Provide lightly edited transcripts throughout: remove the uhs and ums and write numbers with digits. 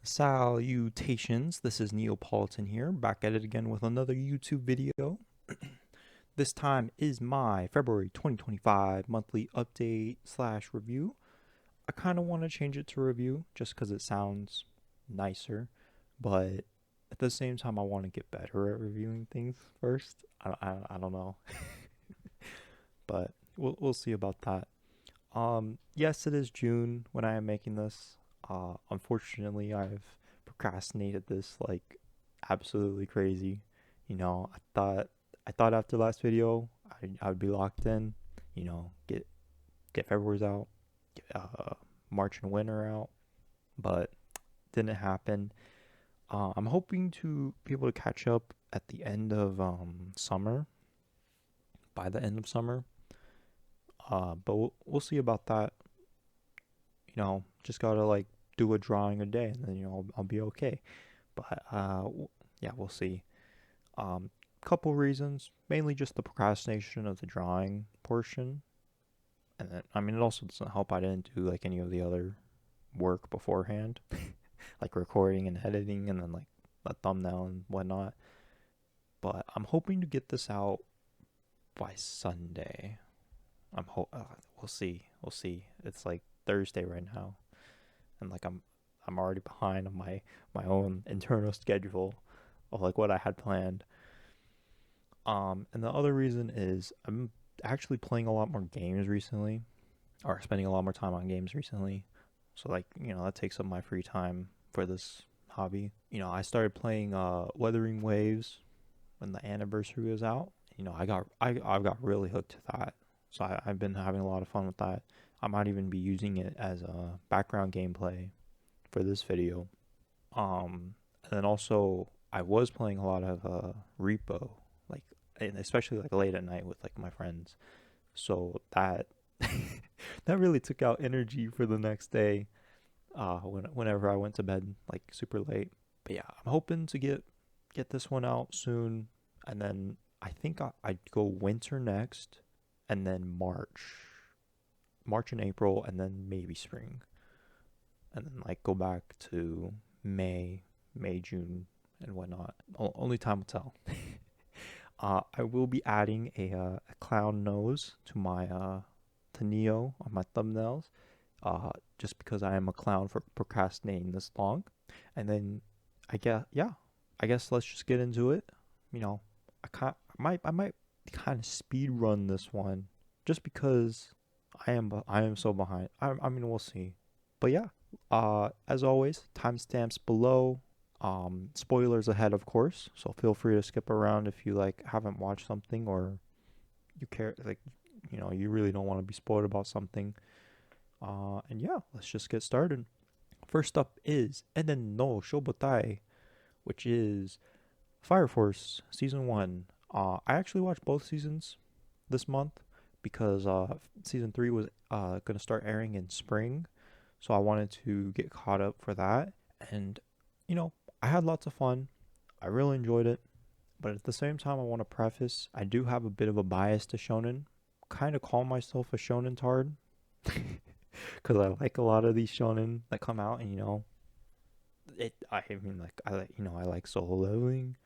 Salutations, this is Neapolitan here, back at it again with another YouTube video. This time is my February 2025 monthly update slash review. I kind of want to change it to review just because it sounds nicer, but at the same time I want to get better at reviewing things first. I don't know, but we'll see about that. Yes, it is June when I am making this. Unfortunately, I've procrastinated this like absolutely crazy. I thought after last video I would be locked in. Get February's out, get March and winter out, but didn't happen. I'm hoping to be able to catch up at the end of summer. By the end of summer, but we'll see about that. Just gotta like do a drawing a day, and then I'll be okay. But yeah, we'll see. Couple reasons, mainly just the procrastination of the drawing portion, and then it also doesn't help I didn't do like any of the other work beforehand, like recording and editing, and then like a thumbnail and whatnot. But I'm hoping to get this out by Sunday. We'll see. We'll see. It's like Thursday right now, and like I'm already behind on my own internal schedule of like what I had planned. And the other reason is I'm actually playing a lot more games recently, or spending a lot more time on games recently. So like that takes up my free time for this hobby. I started playing Wuthering Waves when the anniversary was out. I got really hooked to that. So I've been having a lot of fun with that. I might even be using it as a background gameplay for this video. And then also I was playing a lot of Repo, like, and especially like late at night with like my friends. So that that really took out energy for the next day. Whenever I went to bed like super late. But yeah, I'm hoping to get this one out soon, and then I think I'd go winter next, and then March and April, and then maybe spring, and then like go back to June, and whatnot. Only time will tell. I will be adding a clown nose to my to Neo on my thumbnails, just because I am a clown for procrastinating this long. And then I guess let's just get into it. I might kind of speed run this one just because I am so behind. We'll see. But yeah, as always, timestamps below. Spoilers ahead, of course. So feel free to skip around if you like haven't watched something, or you care, like, you really don't want to be spoiled about something. And yeah, let's just get started. First up is Enen no Shouboutai, which is Fire Force Season 1. I actually watched both seasons this month because Season 3 was going to start airing in spring. So I wanted to get caught up for that. And, I had lots of fun. I really enjoyed it. But at the same time, I want to preface, I do have a bit of a bias to shonen. Kind of call myself a shonen tard. Because I like a lot of these shonen that come out, and I like solo leveling.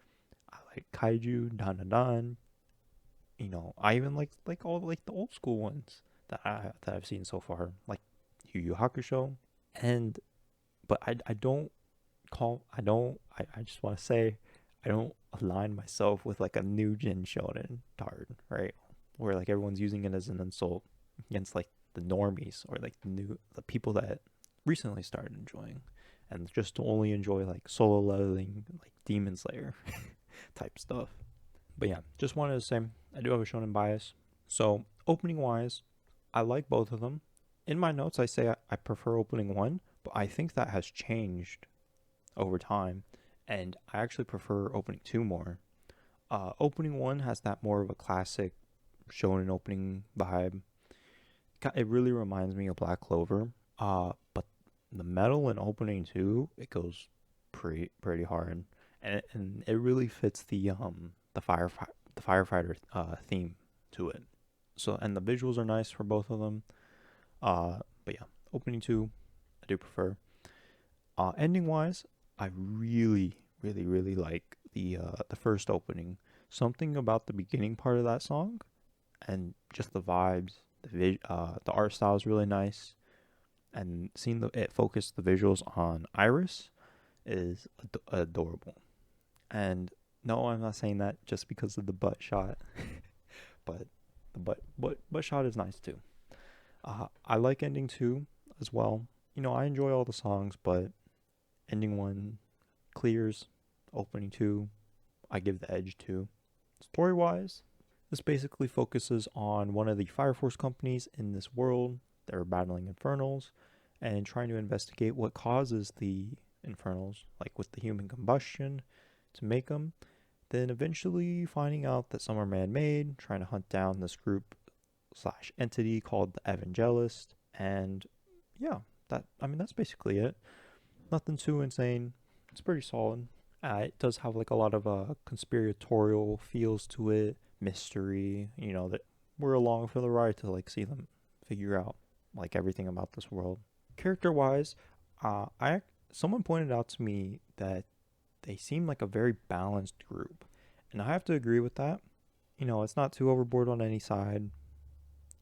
I like kaiju, dan. I even like all like the old school ones that I've seen so far, like Yu Yu Hakusho. And but I don't call I just want to say I don't align myself with like a new gen shonen tard, right? Where like everyone's using it as an insult against like the normies, or like the people that recently started enjoying, and just to only enjoy like solo leveling, like Demon Slayer type stuff. But yeah, just wanted to say I do have a shonen bias. So opening wise, I like both of them. In my notes, I say I prefer opening one, but I think that has changed over time, and I actually prefer opening two more. Opening one has that more of a classic shonen opening vibe. It really reminds me of Black Clover. But the metal in opening two, it goes pretty hard, and it really fits the firefighter theme to it. So, and the visuals are nice for both of them. But yeah, opening two, I do prefer. Ending wise, I really like the first opening. Something about the beginning part of that song and just the vibes, the art style is really nice, and seeing it focus the visuals on Iris is adorable. And no, I'm not saying that just because of the butt shot, but the butt shot is nice too. I like ending two as well. You know, I enjoy all the songs, but ending one clears. Opening two, I give the edge to. Story wise, this basically focuses on one of the Fire Force companies in this world. They're battling infernals and trying to investigate what causes the infernals, like with the human combustion, to make them. Then eventually finding out that some are man-made, trying to hunt down this group slash entity called the Evangelist. And yeah, that's basically it. Nothing too insane. It's pretty solid. It does have like a lot of conspiratorial feels to it, mystery. You know that we're along for the ride to like see them figure out like everything about this world. Character wise, I someone pointed out to me that they seem like a very balanced group, and I have to agree with that. You know, it's not too overboard on any side.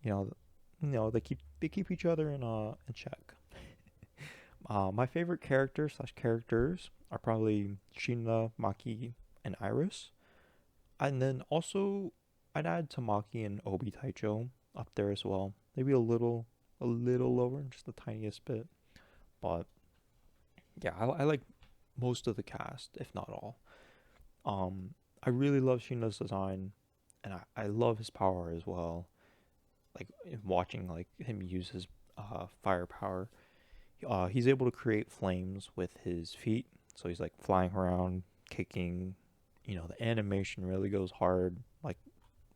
You know, they keep each other in check. My favorite character slash characters are probably Shina, Maki, and Iris. And then also, I'd add Tamaki and Obi Taicho up there as well. Maybe a little lower, just the tiniest bit. But yeah, I like most of the cast, if not all. I really love Shina's design, and I love his power as well. Like watching like him use his firepower. He's able to create flames with his feet, so he's like flying around, kicking. You know, the animation really goes hard, like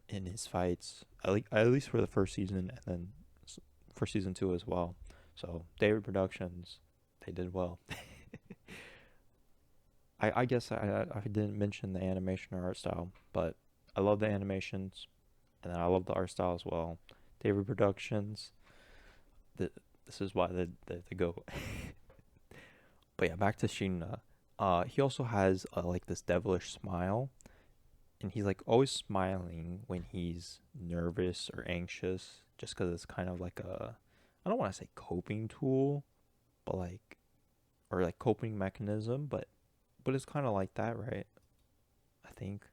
in his fights. At least for the first season, and then for season two as well. So David Productions, they did well. I guess I didn't mention the animation or art style, but I love the animations, and then I love the art style as well. David Productions, this is why they go. But yeah, back to Shina. He also has like this devilish smile, and he's like always smiling when he's nervous or anxious, just because it's kind of like I don't want to say coping tool, but like, or like coping mechanism, but it's kind of like that, right? I think.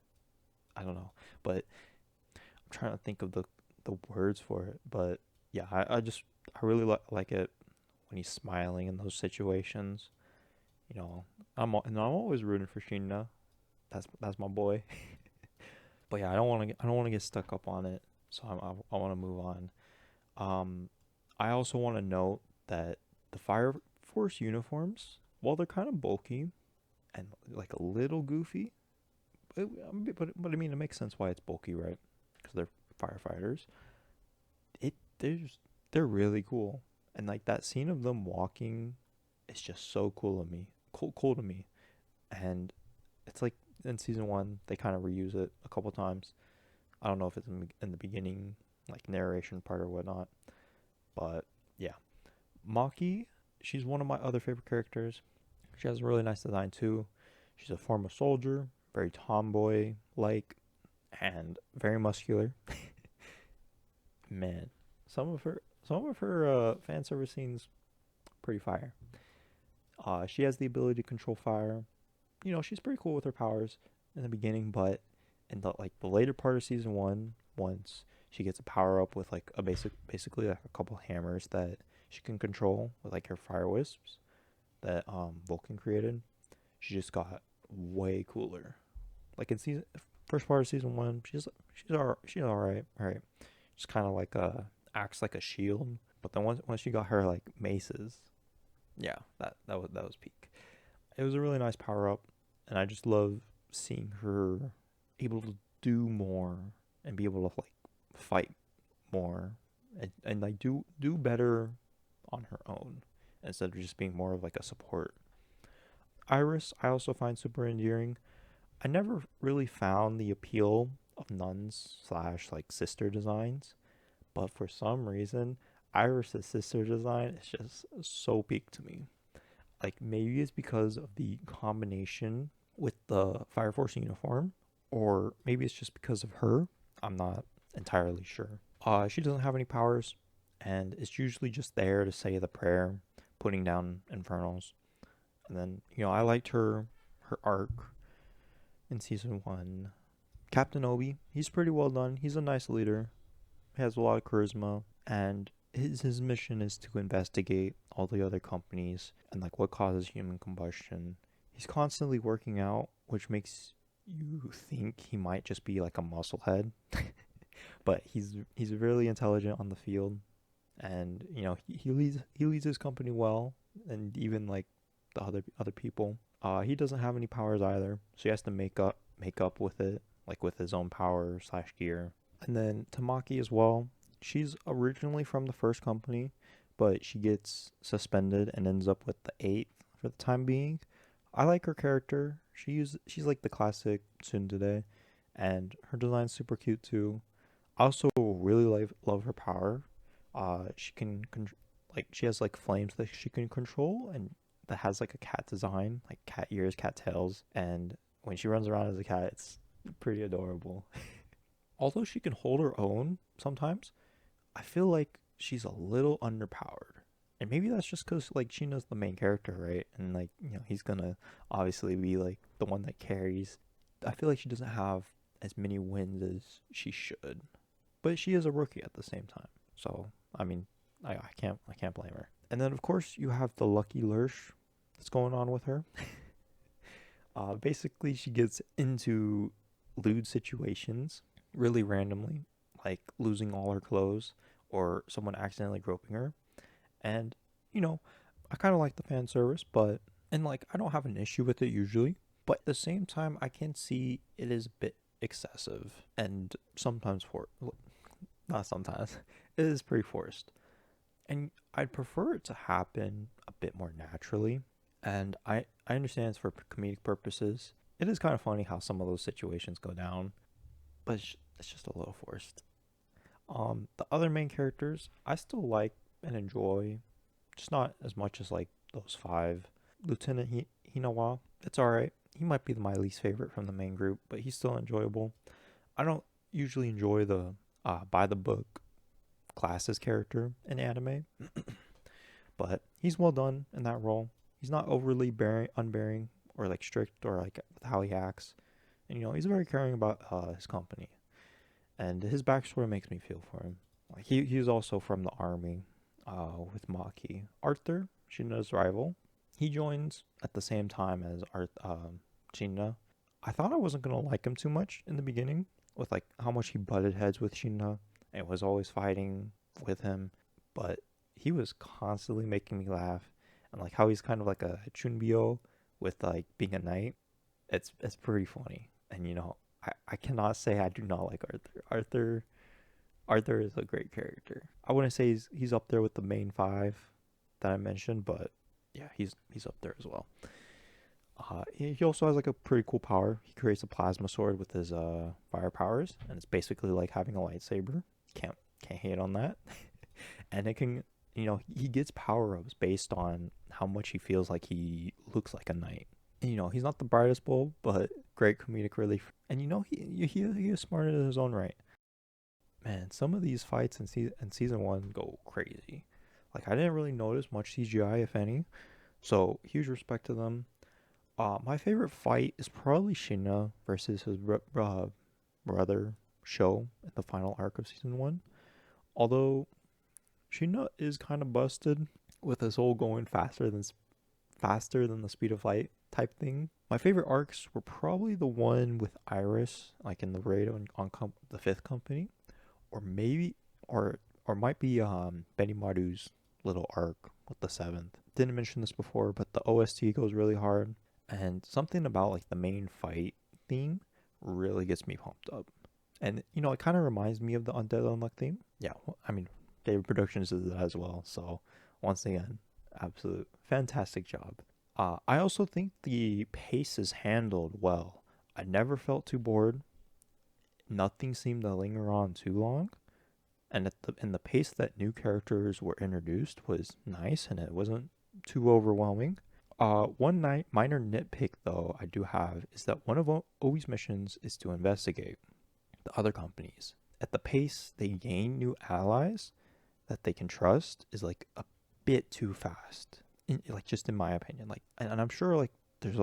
I don't know, but I'm trying to think of the words for it. But yeah, I really like it when he's smiling in those situations. You know, I'm always rooting for Sheena. That's my boy. But yeah, I don't want to get stuck up on it. So I want to move on. Um, I also want to note that the Fire Force uniforms, while they're kind of bulky and like a little goofy, but I mean it makes sense why it's bulky, right? Because they're firefighters. It they're really cool, and like that scene of them walking is just so cool to me, and it's like in season one they kind of reuse it a couple times. I don't know if it's in the beginning, like narration part or whatnot, but yeah, Maki, she's one of my other favorite characters. She has a really nice design too. She's a former soldier, very tomboy like, and very muscular. Man, some of her fan service scenes pretty fire. She has the ability to control fire. You know, she's pretty cool with her powers in the beginning, but in the later part of season one, once she gets a power up with like basically like a couple hammers that she can control with like her fire wisps that Vulcan created, she just got way cooler. Like in season first part of season one, she's all right. Just kind of like acts like a shield. But then once she got her like maces, yeah, that was peak. It was a really nice power up, and I just love seeing her able to do more and be able to like fight more and like do better on her own instead of just being more of like a support. Iris, I also find super endearing. I never really found the appeal of nuns slash like sister designs, but for some reason, Iris's sister design is just so peak to me. Like maybe it's because of the combination with the Fire Force uniform, or maybe it's just because of her. I'm not entirely sure. She doesn't have any powers, and it's usually just there to say the prayer, putting down infernals. And then I liked her arc in season one. Captain Obi, he's pretty well done. He's a nice leader. He has a lot of charisma, and his mission is to investigate all the other companies and like what causes human combustion. He's constantly working out, which makes you think he might just be like a musclehead, but he's really intelligent on the field, and he leads his company well, and even like the other people. He doesn't have any powers either, so he has to make up with it, like with his own power slash gear. And then Tamaki as well. She's originally from the first company, but she gets suspended and ends up with the eighth for the time being. I like her character. She's like the classic tsundere, and her design's super cute too. I also really love her power. She can like she has like flames that she can control, and that has like a cat design, like cat ears, cat tails, and when she runs around as a cat, it's pretty adorable. Although she can hold her own sometimes, I feel like she's a little underpowered. And maybe that's just because like Shina's the main character, right? And like he's gonna obviously be like the one that carries. I feel like she doesn't have as many wins as she should, but she is a rookie at the same time. So I mean, I can't blame her. And then of course you have the Lucky Lurch that's going on with her. Basically she gets into lewd situations really randomly, like losing all her clothes or someone accidentally groping her. And, you know, I kind of like the fan service, but, and like, I don't have an issue with it usually, but at the same time, I can see it is a bit excessive and sometimes not sometimes, it is pretty forced. And I'd prefer it to happen a bit more naturally. And I understand it's for comedic purposes. It is kind of funny how some of those situations go down, but it's just a little forced. The other main characters I still like and enjoy, just not as much as like those five. Lieutenant Hinawa, it's all right. He might be my least favorite from the main group, but he's still enjoyable. I don't usually enjoy the by the book classes character in anime, but he's well done in that role. He's not overly unbearing or like strict or like with how he acts, and he's very caring about his company. And his backstory makes me feel for him. Like he's also from the army, with Maki. Arthur, Shina's rival, he joins at the same time as Shina. I thought I wasn't gonna like him too much in the beginning, with like how much he butted heads with Shina and was always fighting with him, but he was constantly making me laugh, and like how he's kind of like a chunbyo with like being a knight. It's pretty funny, and I cannot say I do not like Arthur. Arthur is a great character. I wouldn't say he's up there with the main five that I mentioned, but yeah, he's up there as well. He also has like a pretty cool power. He creates a plasma sword with his fire powers, and it's basically like having a lightsaber. Can't hate on that. And it can, he gets power ups based on how much he feels like he looks like a knight. And, he's not the brightest bulb, but great comedic relief. And he is smart in his own right. Man, some of these fights in season one go crazy. Like I didn't really notice much CGI, if any. So huge respect to them. My favorite fight is probably Shina versus his brother Shou in the final arc of season one. Although Shina is kind of busted with this whole going faster than the speed of light type thing. My favorite arcs were probably the one with Iris, like in the raid on the fifth company, or maybe or might be Benimaru's little arc with the seventh. Didn't mention this before, but the OST goes really hard, and something about like the main fight theme really gets me pumped up. And it kind of reminds me of the Undead Unluck theme. Yeah, I mean, David Productions does that as well. So once again, absolute fantastic job. I also think the pace is handled well. I never felt too bored. Nothing seemed to linger on too long, and the pace that new characters were introduced was nice, and it wasn't too overwhelming. One night minor nitpick though I do have is that one of Oi's missions is to investigate the other companies. At the pace they gain new allies that they can trust is like a bit too fast. Like just in my opinion, like, and I'm sure like there's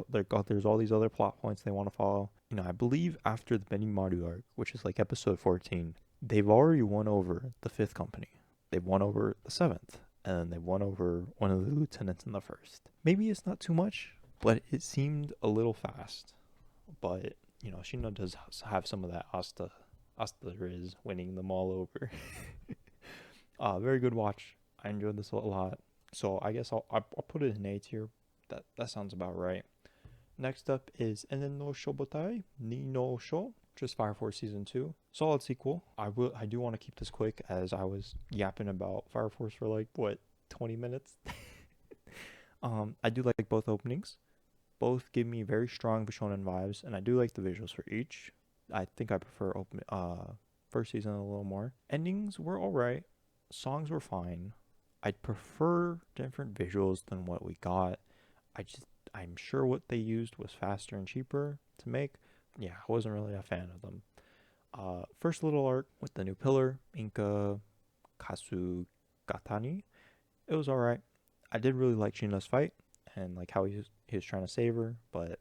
all these other plot points they want to follow. You know, I believe after the Benimaru arc, which is like episode 14, they've already won over the fifth company. They've won over the seventh, and then they won over one of the lieutenants in the first. Maybe it's not too much, but it seemed a little fast. But you know, Shino does have some of that Asta Riz winning them all over. Very good watch. I enjoyed this a lot. So I guess I'll put it in A tier. That sounds about right. Next up is Enen no Shouboutai ni no Shou, just Fire Force Season 2. Solid sequel. I do want to keep this quick as I was yapping about Fire Force for like, what, 20 minutes? I do like both openings. Both give me very strong shonen vibes, and I do like the visuals for each. I think I prefer first season a little more. Endings were alright. Songs were fine. I'd prefer different visuals than what we got. I'm sure what they used was faster and cheaper to make. Yeah, I wasn't really a fan of them. First little arc with the new pillar, Inka Kasugatani. It was alright. I did really like Shina's fight and like how he was trying to save her, but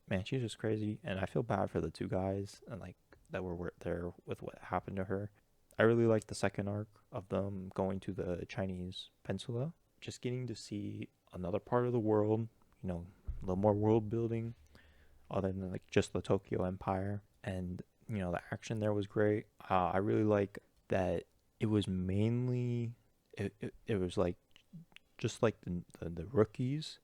man, she's just crazy, and I feel bad for the two guys and like that were there with what happened to her. I really like the second arc of them going to the Chinese peninsula, just getting to see another part of the world, you know, a little more world building other than like just the Tokyo Empire. And you know, the action there was great. I really like that it was mainly it was like just like the rookies,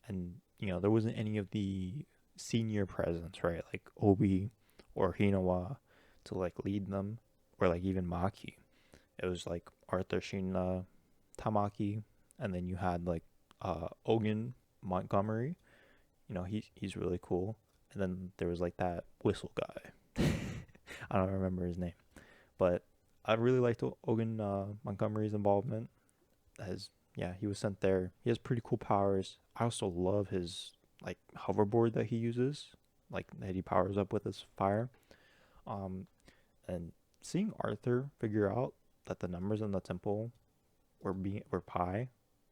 and you know, there wasn't any of the senior presence, right? Like Obi or Hinawa to like lead them, or like even Maki. It was like Arthur, Shina, Tamaki, and then you had like Ogun Montgomery. You know, he's really cool. And then there was like that whistle guy. I don't remember his name, but I really liked Ogun Montgomery's involvement. As yeah, he was sent there. He has pretty cool powers. I also love his like hoverboard that he uses, like that he powers up with his fire. Um, and seeing Arthur figure out that the numbers in the temple were pi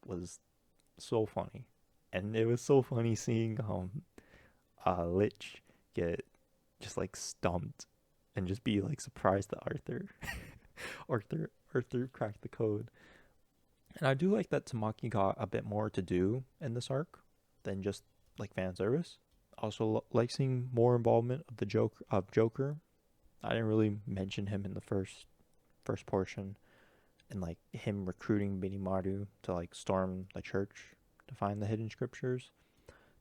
was so funny. And it was so funny seeing Lich get just like stumped and just be like surprised that Arthur cracked the code. And I do like that Tamaki got a bit more to do in this arc than just like fan service. Also like seeing more involvement of the Joker. I didn't really mention him in the first portion, and like him recruiting Benimaru to like storm the church to find the hidden scriptures.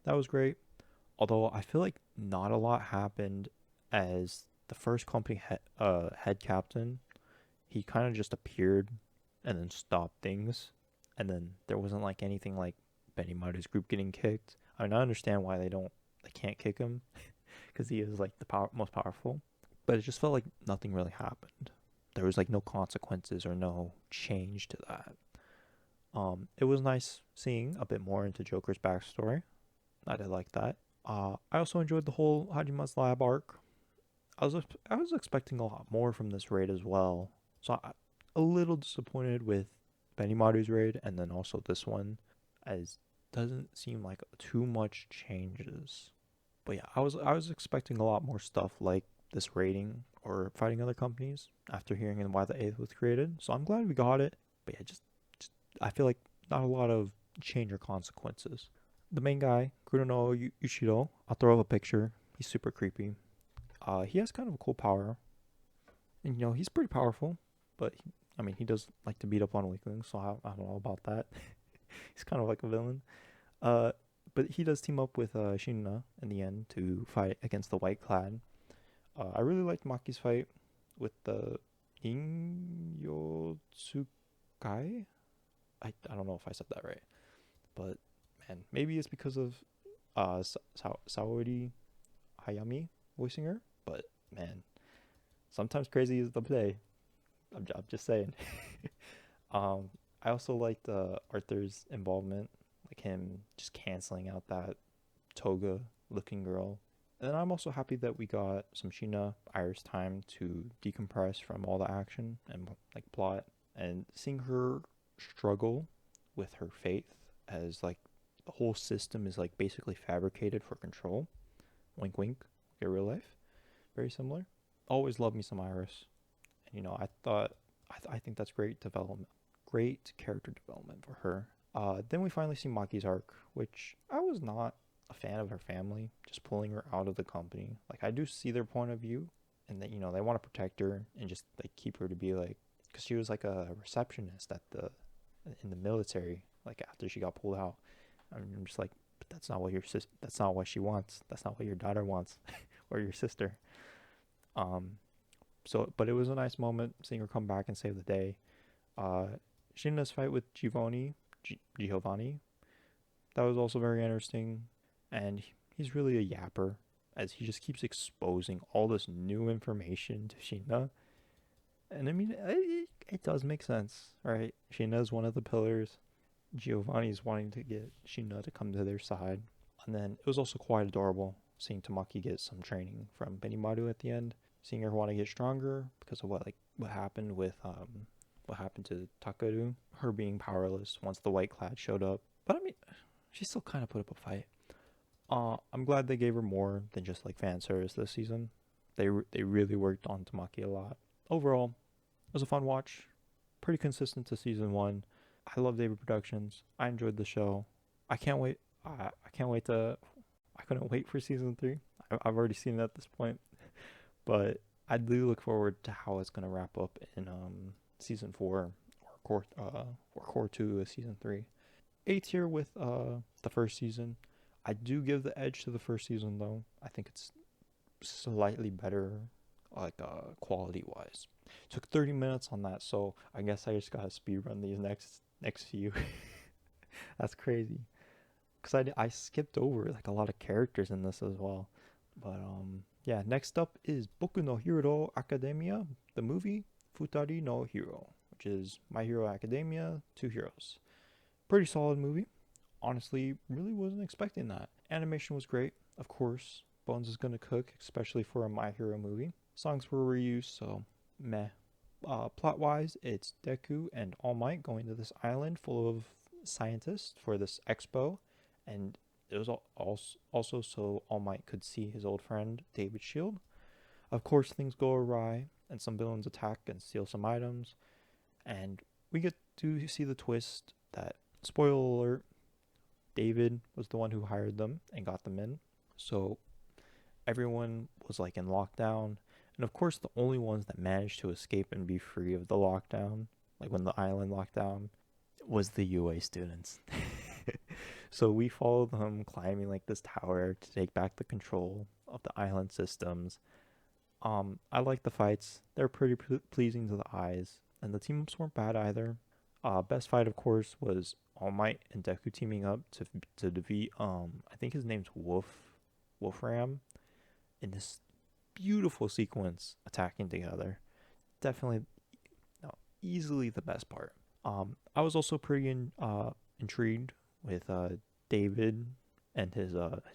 That was great. Although I feel like not a lot happened, as the first company head captain, he kind of just appeared and then stopped things, and then there wasn't like anything like Benimaru's group getting kicked. I mean, I understand why they can't kick him because he is like the most powerful, but it just felt like nothing really happened. There was like no consequences or no change to that. It was nice seeing a bit more into Joker's backstory. I did like that. I also enjoyed the whole Hajima's lab arc. I was expecting a lot more from this raid as well, so a little disappointed with Benimaru's raid, and then also this one, as doesn't seem like too much changes. But yeah, I was expecting a lot more stuff like this raiding or fighting other companies after hearing why the 8th was created. So I'm glad we got it. But yeah, just I feel like not a lot of change or consequences. The main guy, Kurono Yushiro, I'll throw up a picture. He's super creepy. He has kind of a cool power. And you know, he's pretty powerful, but I mean, he does like to beat up on weaklings, so I don't know about that. He's kind of like a villain. Uh, but he does team up with Shinna in the end to fight against the White Clan. I really liked Maki's fight with the Inyotsukai. I don't know if I said that right, but man, maybe it's because of Saori Hayami voicing her. But man, sometimes crazy is the play. I'm just saying. I also liked Arthur's involvement, like him just canceling out that toga looking girl. And I'm also happy that we got some Sheena Iris time to decompress from all the action and like plot, and seeing her struggle with her faith as like the whole system is like basically fabricated for control. Wink, wink. Get real life. Very similar. Always love me some Iris. And I think that's great development, great character development for her. Then we finally see Maki's arc, which I was not a fan of her family, just pulling her out of the company. Like I do see their point of view, and that they want to protect her and just like keep her to be like, because she was like a receptionist at the in the military. Like after she got pulled out, I'm just like, but that's not what that's not what she wants. That's not what your daughter wants, or your sister. Um, but it was a nice moment seeing her come back and save the day. Uh, Shina's fight with Giovanni, that was also very interesting, and he's really a yapper as he just keeps exposing all this new information to Shina. And I mean, it does make sense, right? Shina is one of the pillars. Giovanni's wanting to get Shina to come to their side. And then it was also quite adorable seeing Tamaki get some training from Benimaru at the end, seeing her want to get stronger because of what happened with what happened to Takaru, her being powerless once the White Clad showed up. But I mean, she still kind of put up a fight. I'm glad they gave her more than just like fan service this season. They really worked on Tamaki a lot. Overall, it was a fun watch. Pretty consistent to season one. I love David Productions. I enjoyed the show. I can't wait. I can't wait to. I couldn't wait for season three. I've already seen it at this point, but I do look forward to how it's gonna wrap up in season four or core two of season three. A tier with the first season. I do give the edge to the first season though. I think it's slightly better, like quality wise. Took 30 minutes on that, so I guess I just gotta speed run these next few. That's crazy, cause I skipped over like a lot of characters in this as well. But yeah. Next up is Boku no Hero Academia, the movie Futari no Hero, which is My Hero Academia, Two Heroes. Pretty solid movie. Honestly, really wasn't expecting that. Animation was great, of course. Bones is gonna cook, especially for a My Hero movie. Songs were reused, so meh. Plot wise, it's Deku and All Might going to this island full of scientists for this expo, and it was also so All Might could see his old friend David Shield. Of course, things go awry, and some villains attack and steal some items, and we get to see the twist that, spoiler alert, David was the one who hired them and got them in. So everyone was like in lockdown. And of course, the only ones that managed to escape and be free of the lockdown, like when the island locked down, was the UA students. So we followed them climbing like this tower to take back the control of the island systems. I like the fights. They're pretty pleasing to the eyes. And the team-ups weren't bad either. Best fight, of course, was All Might and Deku teaming up to defeat I think his name's Wolfram, in this beautiful sequence attacking together. Definitely, no, easily the best part. I was also pretty intrigued with David and his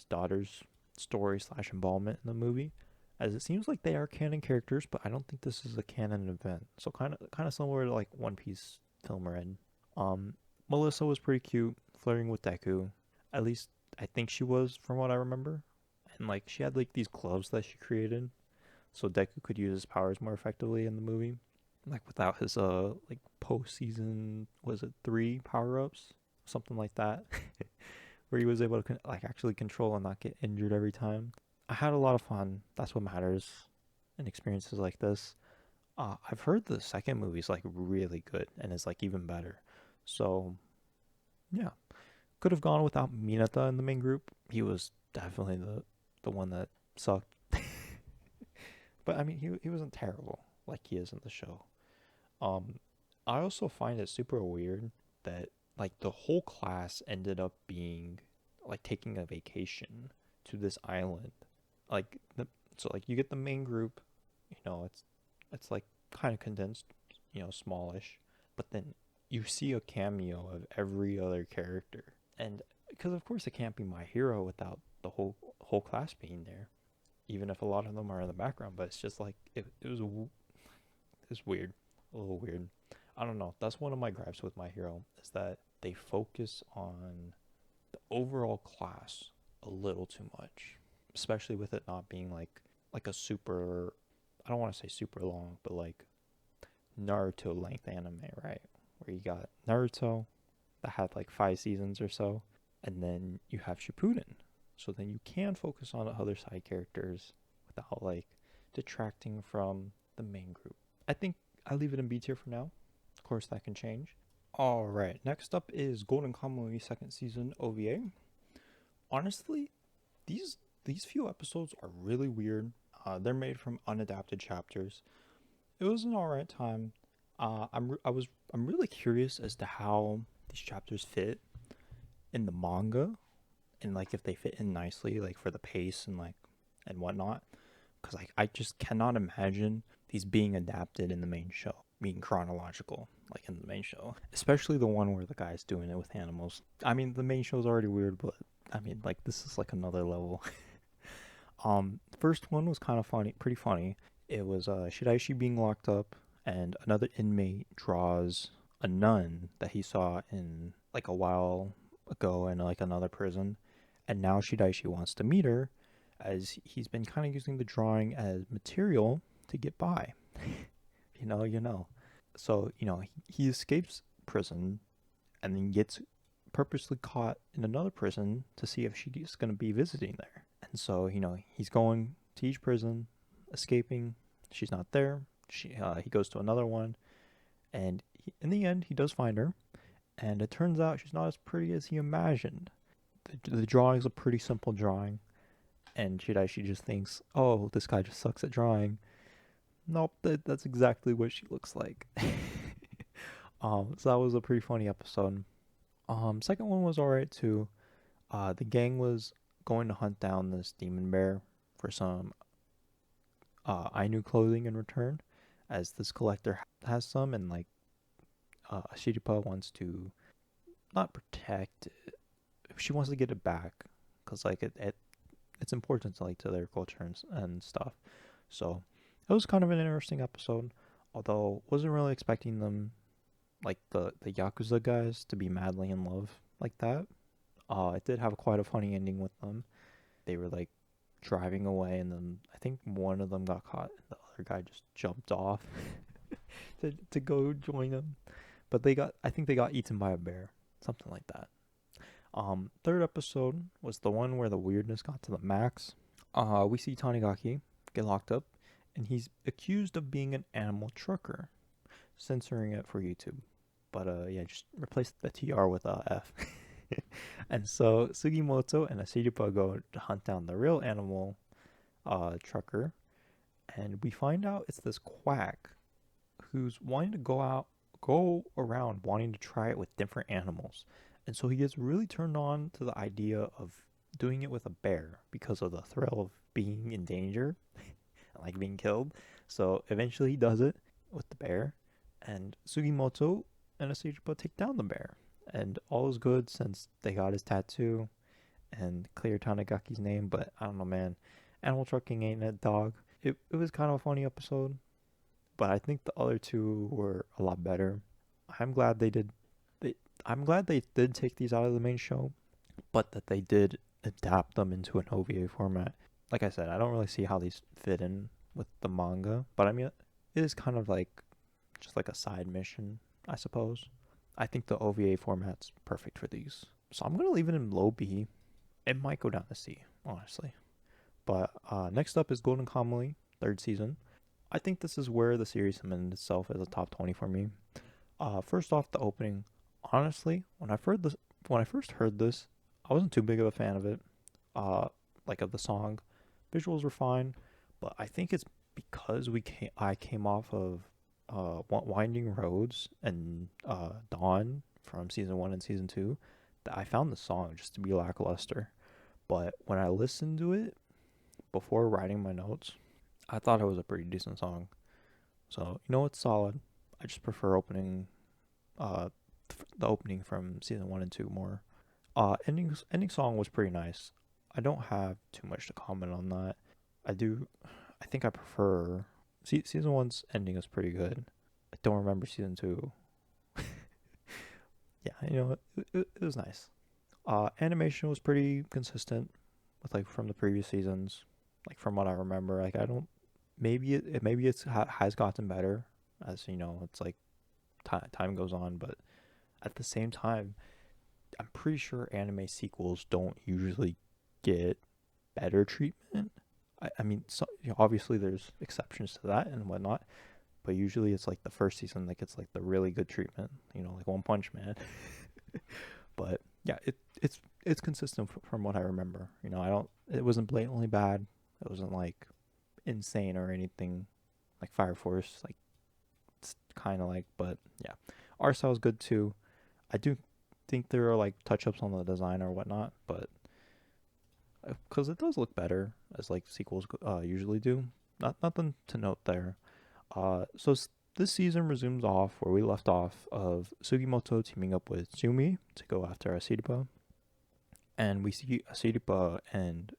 daughter's story / involvement in the movie, as it seems like they are canon characters, but I don't think this is a canon event. So kind of similar to like One Piece film read. Melissa was pretty cute, flirting with Deku. At least I think she was, from what I remember. And like she had like these gloves that she created, so Deku could use his powers more effectively in the movie, like without his like post season, was it 3 power ups, something like that, where he was able to like actually control and not get injured every time. I had a lot of fun. That's what matters in experiences like this. I've heard the second movie's like really good and is like even better. So yeah, could have gone without Minata in the main group. He was definitely the one that sucked. But I mean, he wasn't terrible like he is in the show. Um, I also find it super weird that like the whole class ended up being like taking a vacation to this island. Like so like you get the main group, it's like kind of condensed, smallish, but then you see a cameo of every other character. And because of course it can't be my hero without the whole class being there, even if a lot of them are in the background. But it's just like it's weird, a little weird. I don't know. That's one of my gripes with my hero is that they focus on the overall class a little too much, especially with it not being like a super. I don't want to say super long, but like Naruto length anime, right? Where you got Naruto that had like 5 seasons or so, and then you have Shippuden. So then you can focus on other side characters without like detracting from the main group. I think I leave it in B tier for now. Of course, that can change. All right, next up is Golden Kamuy second season OVA. Honestly, these few episodes are really weird. They're made from unadapted chapters. It was an alright time. I'm really curious as to how these chapters fit in the manga, and like if they fit in nicely, like for the pace and like and whatnot. Because like I just cannot imagine these being adapted in the main show, being chronological, like in the main show. Especially the one where the guy's doing it with animals. I mean, the main show's already weird, but I mean, like this is like another level. First one was kind of funny, pretty funny. It was Shiraishi being locked up, and another inmate draws a nun that he saw in like a while ago in like another prison, and now Shiraishi wants to meet her, as he's been kind of using the drawing as material to get by. you know. So he escapes prison, and then gets purposely caught in another prison to see if she's going to be visiting there. And so, he's going to each prison, escaping. She's not there. He goes to another one, and in the end, he does find her. And it turns out she's not as pretty as he imagined. The drawing is a pretty simple drawing, and she just thinks, "Oh, this guy just sucks at drawing." Nope, that's exactly what she looks like. So that was a pretty funny episode. Second one was alright too. The gang was going to hunt down this demon bear for some Ainu clothing in return, as this collector has some, and like Shiripa wants to not protect it. She wants to get it back because like it's important to like to their culture and stuff. So it was kind of an interesting episode, although wasn't really expecting them, like the Yakuza guys, to be madly in love like that. It did have quite a funny ending with them. They were like driving away, and then I think one of them got caught, and the other guy just jumped off to go join them. But I think they got eaten by a bear, something like that. Third episode was the one where the weirdness got to the max. We see Tanigaki get locked up, and he's accused of being an animal trucker, censoring it for YouTube. But yeah, just replace the TR with a F. And so Sugimoto and Ashiripa go to hunt down the real animal trucker, and we find out it's this quack who's wanting to go around wanting to try it with different animals. And so he gets really turned on to the idea of doing it with a bear because of the thrill of being in danger and like being killed. So eventually he does it with the bear, and Sugimoto and Ashiripa take down the bear. And all is good since they got his tattoo and clear Tanigaki's name. But I don't know, man. Animal trucking ain't a dog. It was kind of a funny episode, but I think the other two were a lot better. I'm glad they did. I'm glad they did take these out of the main show, but that they did adapt them into an OVA format. Like I said, I don't really see how these fit in with the manga, but I mean, it is kind of like just like a side mission, I suppose. I think the OVA format's perfect for these. So I'm going to leave it in low B. It might go down to C, honestly. But next up is Golden Kamuy, third season. I think this is where the series cemented itself as a top 20 for me. First off, the opening. Honestly, when I first heard this, I wasn't too big of a fan of it. Like of the song. Visuals were fine, but I think it's because I came off of Winding Roads and Dawn from season 1 and season 2 that I found the song just to be lackluster. But when I listened to it before writing my notes, I thought it was a pretty decent song. So it's solid. I just prefer the opening from season 1 and 2 more. Ending song was pretty nice. I don't have too much to comment on that. I do. I think I prefer season one's ending is pretty good. I don't remember season two. Yeah, it was nice. Animation was pretty consistent with like from the previous seasons, like from what I remember. Like I don't maybe it's has gotten better as it's like time goes on, but at the same time, I'm pretty sure anime sequels don't usually get better treatment. I mean, obviously there's exceptions to that and whatnot, but usually it's like the first season that gets like the really good treatment, like One Punch Man. But yeah, it's consistent from what I remember. I don't. It wasn't blatantly bad. It wasn't like insane or anything like Fire Force. Like it's kind of like, but yeah, art style is good too. I do think there are like touch ups on the design or whatnot, but because it does look better as like sequels usually do. Nothing to note there. This season resumes off where we left off of Sugimoto teaming up with Tsumi to go after Asiripa. And we see Asiripa and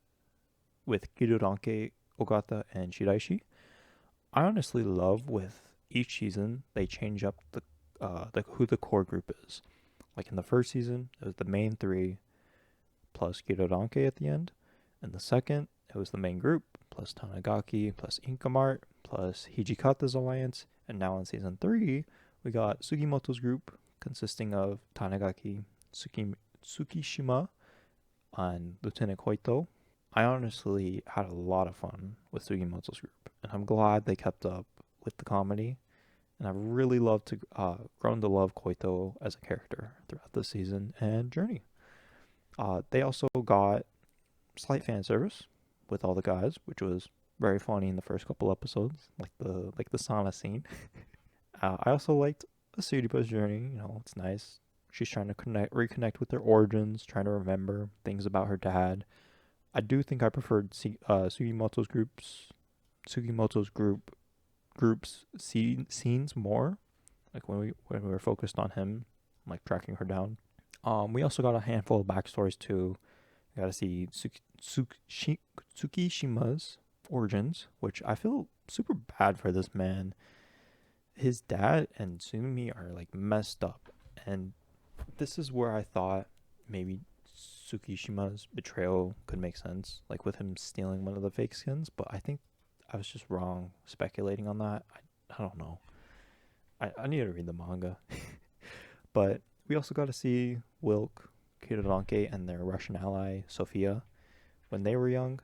with Kiruranke, Ogata, and Shiraishi. I honestly love with each season they change up the who the core group is. Like in the first season, it was the main three plus Kiruranke at the end. In the second, it was the main group plus Tanagaki plus Inkamart plus Hijikata's alliance. And now in season 3, we got Sugimoto's group consisting of Tanagaki, Tsukishima, and Lieutenant Koito. I honestly had a lot of fun with Sugimoto's group, and I'm glad they kept up with the comedy. And I've really grown to love Koito as a character throughout the season and journey. They also got slight fan service with all the guys, which was very funny in the first couple episodes, like the sauna scene. I also liked Asiripa's journey. It's nice. She's trying to reconnect with her origins, trying to remember things about her dad. I do think I preferred Sugimoto's group's scenes more, like when we were focused on him, like tracking her down. We also got a handful of backstories too. We got to see Tsukishima's origins, which I feel super bad for this man. His dad and Sumi are like messed up, and this is where I thought maybe Tsukishima's betrayal could make sense, like with him stealing one of the fake skins, but I think I was just wrong speculating on that. I don't know. I need to read the manga. But we also got to see Wilk, Kiruranke, and their Russian ally, Sophia, when they were young,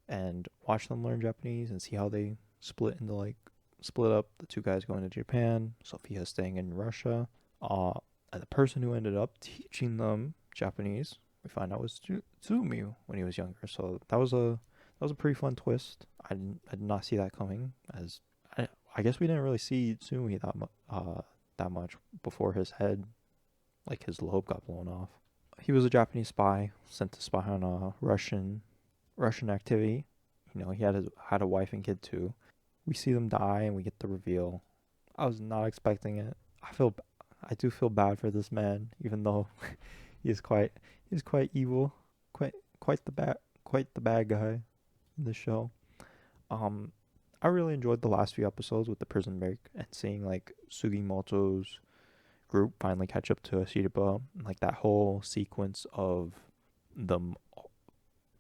and watch them learn Japanese and see how they split up the two guys going to Japan, Sophia staying in Russia. And the person who ended up teaching them Japanese, we find out was Tsumi when he was younger. So that was a pretty fun twist. I did not see that coming, as I guess we didn't really see Tsumi that much before his head, like his lobe, got blown off. He was a Japanese spy sent to spy on a Russian activity. He had a wife and kid too. We see them die and we get the reveal. I was not expecting it. I do feel bad for this man, even though he's quite evil, quite the bad guy in the show. I really enjoyed the last few episodes with the prison break and seeing like Sugimoto's group finally catch up to Asiripa, like that whole sequence of them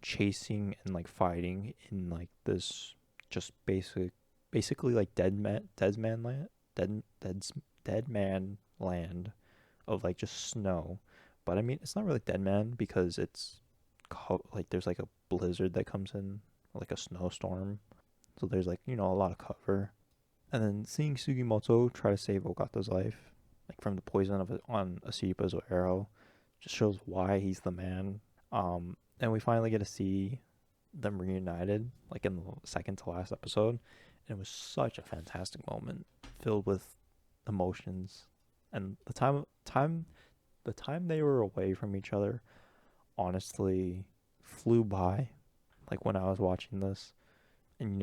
chasing and like fighting in like this just basically like dead man land of like just snow. But I mean, it's not really dead man because it's like there's like a blizzard that comes in, like a snowstorm. So there's like, a lot of cover. And then seeing Sugimoto try to save Ogata's life, like from the poison on Asiripa's arrow, just shows why he's the man. And we finally get to see them reunited, like in the second to last episode. And it was such a fantastic moment, filled with emotions. And the time they were away from each other, honestly, flew by. Like when I was watching this, and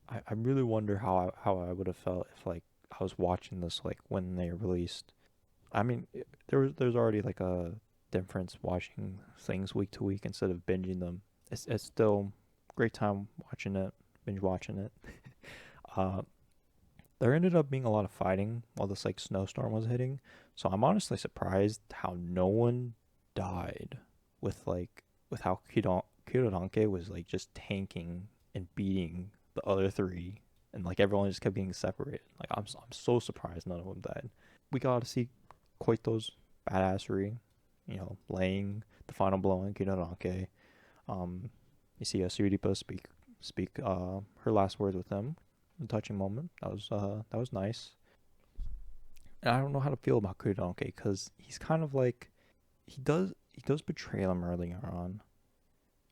I really wonder how I would have felt if like I was watching this like when they released. I mean, there's already like a difference watching things week to week instead of binging them. It's still great time watching it, binge watching it. uh, there ended up being a lot of fighting while this like snowstorm was hitting, so I'm honestly surprised how no one died with how Kirodanke was like just tanking and beating the other three, and like everyone just kept being separated. Like I'm so surprised none of them died. We got to see Koito's badassery, laying the final blow on Kirodanke. You see Suripa speak her last words with him. A touching moment. That was nice. And I don't know how to feel about Kirodanke because he's kind of like he does betray them earlier on.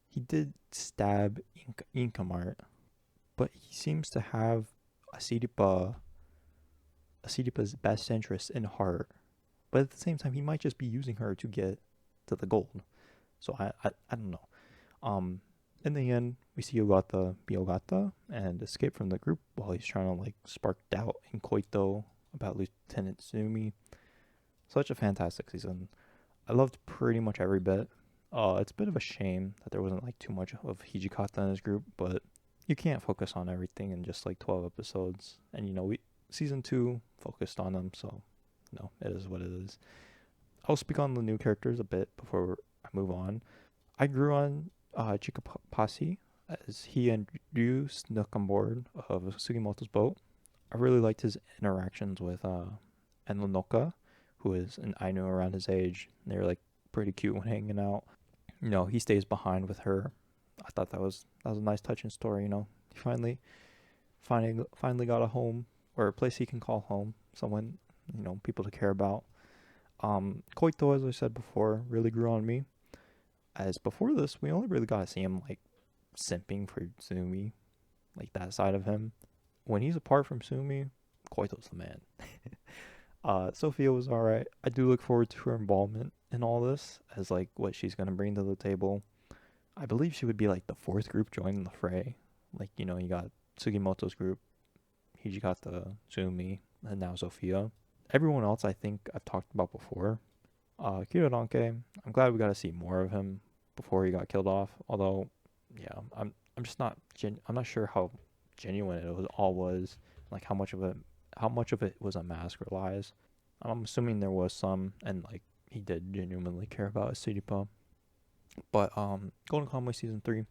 He did stab Inkamart, but he seems to have Asiripa's best interest in heart. But at the same time, he might just be using her to get to the gold. So I don't know. In the end, we see Ogata be Ogata and escape from the group while he's trying to like spark doubt in Koito about Lieutenant Tsumi. Such a fantastic season. I loved pretty much every bit. It's a bit of a shame that there wasn't like too much of Hijikata in his group, but you can't focus on everything in just like 12 episodes. And we season 2 focused on them, so it is what it is. I'll speak on the new characters a bit before I move on. I grew on Chikapasi as he and Ryu snuck on board of Sugimoto's boat. I really liked his interactions with Enlonoka, who is an Ainu around his age. They were like pretty cute when hanging out. He stays behind with her. I thought that was a nice touching story. He finally got a home, or a place he can call home. Someone, people to care about. Koito, as I said before, really grew on me. As before this, we only really got to see him like simping for Tsumi, like that side of him. When he's apart from Tsumi, Koito's the man. Sophia was alright. I do look forward to her involvement in all this as like what she's gonna bring to the table. I believe she would be like the fourth group joining the fray. Like, you got Sugimoto's group, Hijikata, Tsumi, and now Sophia. Everyone else I think I've talked about before. Kirodanke, I'm glad we got to see more of him before he got killed off. Although, yeah, I'm just not I'm not sure how genuine was, like how much of it was a mask or lies. I'm assuming there was some, and like he did genuinely care about Siripa. But Golden Kamuy season 3,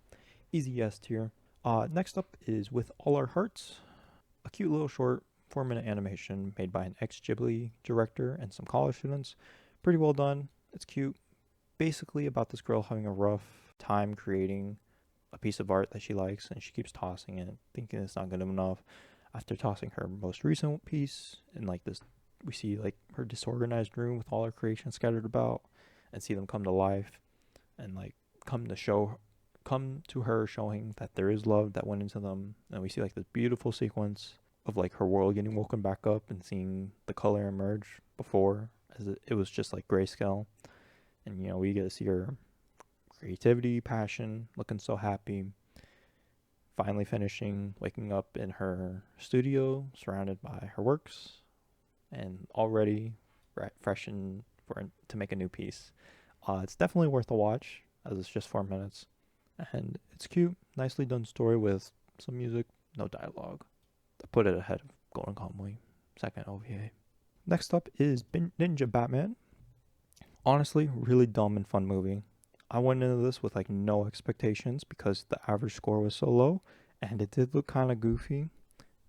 easy S tier. Next up is With All Our Hearts, a cute little short 4-minute animation made by an ex-Ghibli director and some college students. Pretty well done. It's cute. Basically about this girl having a rough time creating a piece of art that she likes, and she keeps tossing it, thinking it's not good enough. After tossing her most recent piece, and like this, we see like her disorganized room with all her creations scattered about, and see them come to life, and like come to her showing that there is love that went into them. And we see like this beautiful sequence of like her world getting woken back up and seeing the color emerge before, as it was just like grayscale. And we get to see her creativity, passion, looking so happy, finally finishing, waking up in her studio surrounded by her works, and already fresh to make a new piece. It's definitely worth a watch, as it's just 4 minutes, and it's cute, nicely done story with some music, no dialogue. I put it ahead of Golden Kamuy, second OVA. Next up is Ninja Batman. Honestly, really dumb and fun movie. I went into this with like no expectations because the average score was so low, and it did look kind of goofy,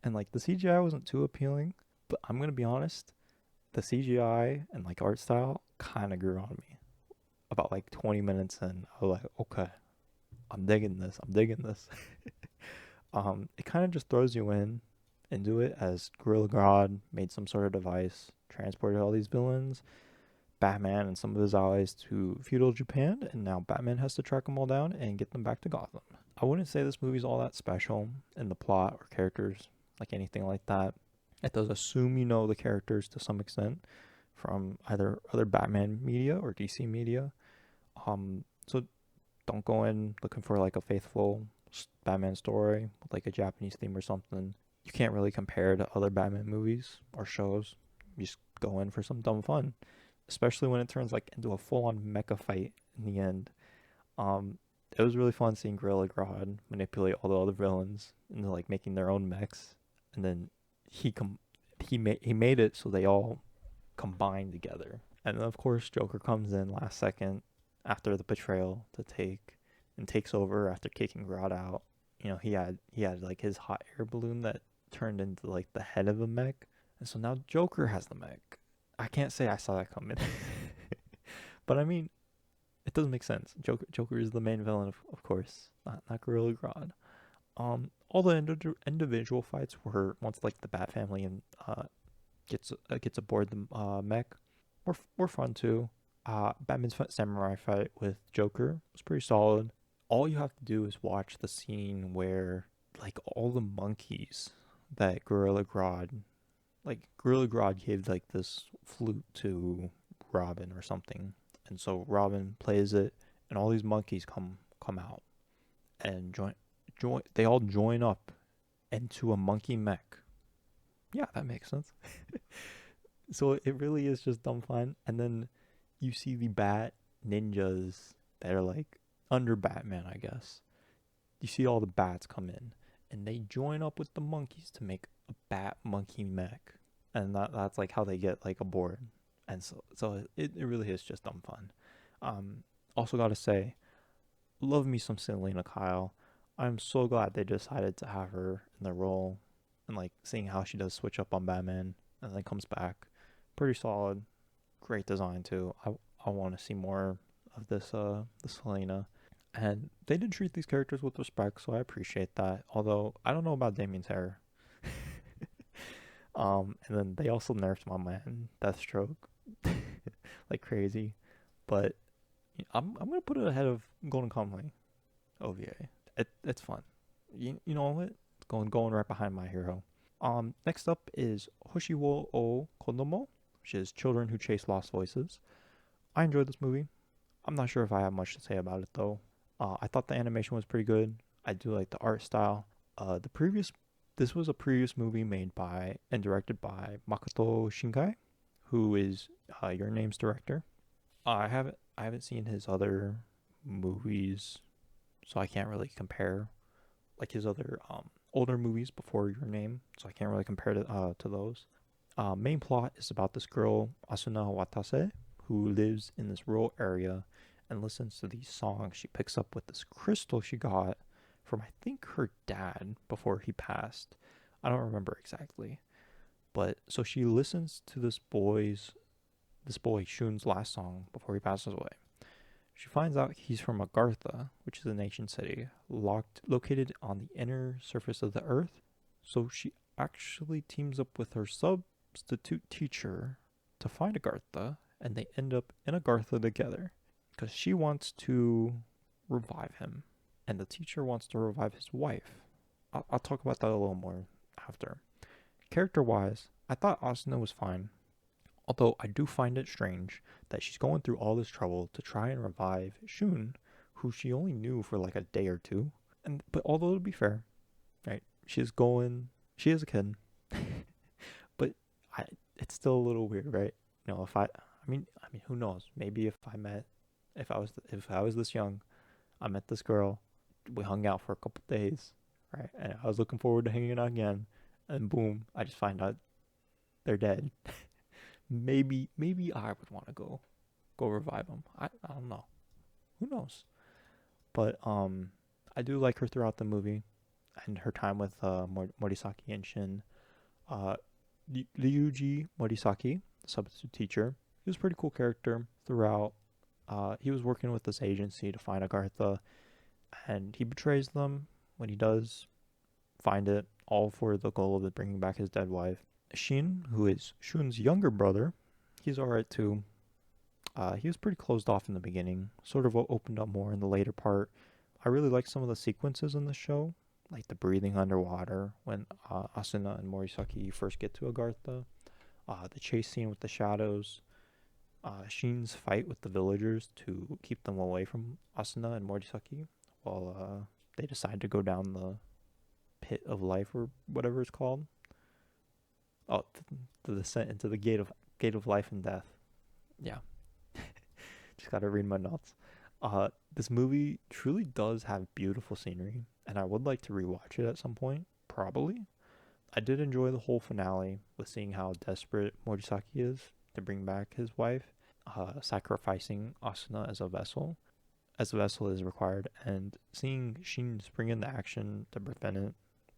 and like the CGI wasn't too appealing. But I'm gonna be honest, the CGI and like art style kind of grew on me. About like 20 minutes in, I was like, okay, I'm digging this. It kind of just throws you into it as Gorilla God made some sort of device, transported all these villains, Batman and some of his allies, to feudal Japan, and now Batman has to track them all down and get them back to Gotham. I wouldn't say this movie's all that special in the plot or characters, like anything like that. It does assume you know the characters to some extent from either other Batman media or DC media. So don't go in looking for like a faithful Batman story with like a Japanese theme or something. You can't really compare to other Batman movies or shows. You just go in for some dumb fun. especially when it turns like into a full-on mecha fight in the end. It was really fun seeing Gorilla Grodd manipulate all the other villains into like making their own mechs, and then he made it so they all combined together. And then of course Joker comes in last second after the betrayal to takes over after kicking Grodd out. He had like his hot air balloon that turned into like the head of the mech, and so now Joker has the mech. I can't say I saw that coming, but I mean, it doesn't make sense. Joker is the main villain, of course, not Gorilla Grodd. All the individual fights were once like the Bat Family and gets aboard the mech were fun too. Batman's samurai fight with Joker was pretty solid. All you have to do is watch the scene where like all the monkeys that Gorilla Grodd gave like this flute to Robin or something, and so Robin plays it, and all these monkeys come out and join. They all join up into a monkey mech. Yeah, that makes sense. So it really is just dumb fun. And then you see the bat ninjas that are like under Batman, I guess. You see all the bats come in, and they join up with the monkeys to make a bat monkey mech, and that's like how they get like aboard. And so it really is just dumb fun. Also gotta say, love me some Selena Kyle. I'm so glad they decided to have her in the role, and like seeing how she does switch up on Batman and then comes back. Pretty solid. Great design too. I want to see more of this Selena. And they did treat these characters with respect, so I appreciate that. Although I don't know about Damien's hair. And then they also nerfed my man Deathstroke like crazy. But I'm gonna put it ahead of Golden Kamuy OVA. It's fun. You know what? Going right behind my hero. Next up is Hoshi wo o Kodomo, which is Children Who Chase Lost Voices. I enjoyed this movie. I'm not sure if I have much to say about it though. I thought the animation was pretty good. I do like the art style. This was a previous movie made by and directed by Makoto Shinkai, who is Your Name's director. I haven't seen his other movies, so I can't really compare like his other older movies before Your Name, so I can't really compare to those. Main plot is about this girl Asuna Watase who lives in this rural area and listens to these songs she picks up with this crystal she got from I think her dad before he passed. I don't remember exactly, but so she listens to this boy Shun's last song before he passes away. She finds out he's from Agartha, which is an ancient city located on the inner surface of the earth. So she actually teams up with her substitute teacher to find Agartha, and they end up in Agartha together because she wants to revive him, and the teacher wants to revive his wife. I'll talk about that a little more after. Character-wise, I thought Asuna was fine. Although I do find it strange that she's going through all this trouble to try and revive Shun, who she only knew for like a day or two. But although to be fair, right, she is a kid, but it's still a little weird, right? I mean, who knows? Maybe if I was this young, I met this girl, we hung out for a couple days, right, and I was looking forward to hanging out again, and boom, I just find out they're dead. Maybe I would want to go revive them. I don't know. Who knows? But I do like her throughout the movie, and her time with Morisaki and Shin. Ryuji Morisaki, the substitute teacher, he was a pretty cool character throughout. He was working with this agency to find Agartha, and he betrays them when he does find it, all for the goal of bringing back his dead wife. Shin, who is Shun's younger brother, he's alright too. He was pretty closed off in the beginning, sort of opened up more in the later part. I really like some of the sequences in the show, like the breathing underwater when Asuna and Morisaki first get to Agartha, the chase scene with the shadows, Shin's fight with the villagers to keep them away from Asuna and Morisaki while they decide to go down the pit of life or whatever it's called. Oh, the descent into the gate of life and death. Yeah, just gotta read my notes. This movie truly does have beautiful scenery, and I would like to rewatch it at some point. Probably. I did enjoy the whole finale with seeing how desperate Morisaki is to bring back his wife, sacrificing Asuna as a vessel is required, and seeing Shin spring into action to prevent it.